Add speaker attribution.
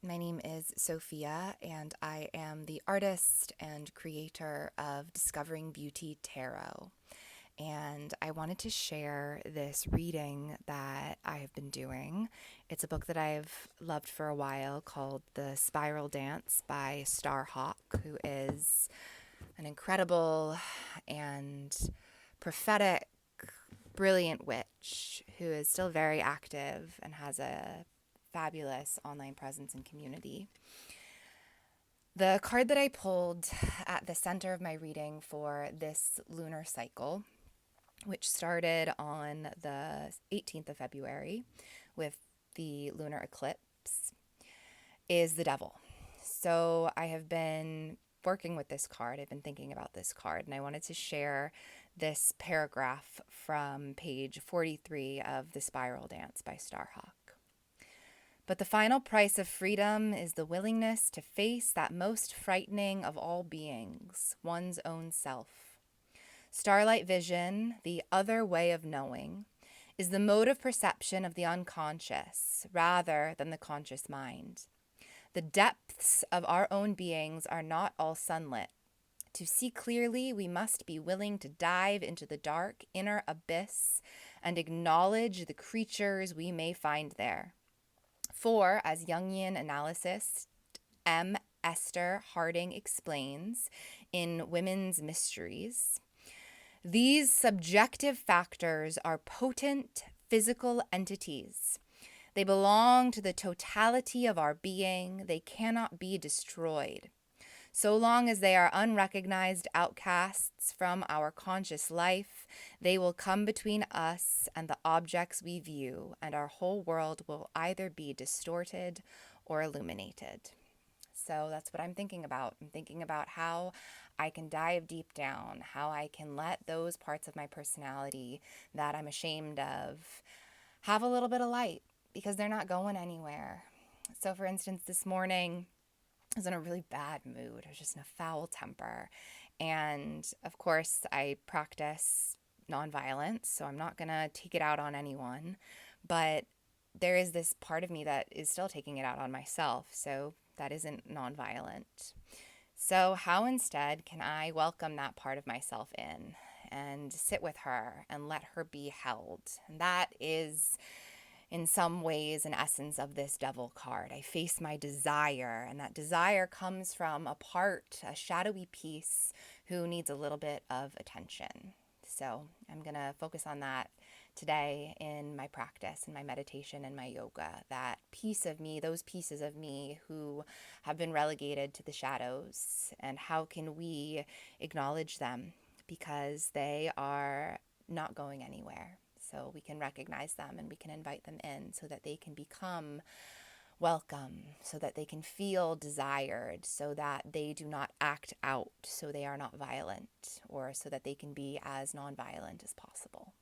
Speaker 1: My name is Sophia, and I am the artist and creator of Discovering Beauty Tarot. And I wanted to share this reading that I have been doing. It's a book that I've loved for a while called The Spiral Dance by Starhawk, who is an incredible and prophetic, brilliant witch who is still very active and has a fabulous online presence and community. The card that I pulled at the center of my reading for this lunar cycle, which started on the 18th of February with the lunar eclipse, is the Devil. So I have been working with this card. I've been thinking about this card, and I wanted to share this paragraph from page 43 of The Spiral Dance by Starhawk. But the final price of freedom is the willingness to face that most frightening of all beings, one's own self. Starlight vision, the other way of knowing, is the mode of perception of the unconscious rather than the conscious mind. The depths of our own beings are not all sunlit. To see clearly, we must be willing to dive into the dark inner abyss and acknowledge the creatures we may find there. For, as Jungian analyst M. Esther Harding explains in Women's Mysteries, these subjective factors are potent physical entities. They belong to the totality of our being. They cannot be destroyed. So long as they are unrecognized outcasts from our conscious life, they will come between us and the objects we view, and our whole world will either be distorted or illuminated. So that's what I'm thinking about. I'm thinking about how I can dive deep down, how I can let those parts of my personality that I'm ashamed of have a little bit of light, because they're not going anywhere. So for instance, this morning, I was in a really bad mood. I was just in a foul temper. And of course, I practice nonviolence, so I'm not going to take it out on anyone. But there is this part of me that is still taking it out on myself. So that isn't nonviolent. So how instead can I welcome that part of myself in and sit with her and let her be held? And that is in some ways an essence of this Devil card. I face my desire, and that desire comes from a part, a shadowy piece, who needs a little bit of attention. So I'm going to focus on that today in my practice, in my meditation and my yoga. That piece of me, those pieces of me who have been relegated to the shadows, and how can we acknowledge them, because they are not going anywhere. So we can recognize them and we can invite them in so that they can become welcome, so that they can feel desired, so that they do not act out, so they are not violent, or so that they can be as nonviolent as possible.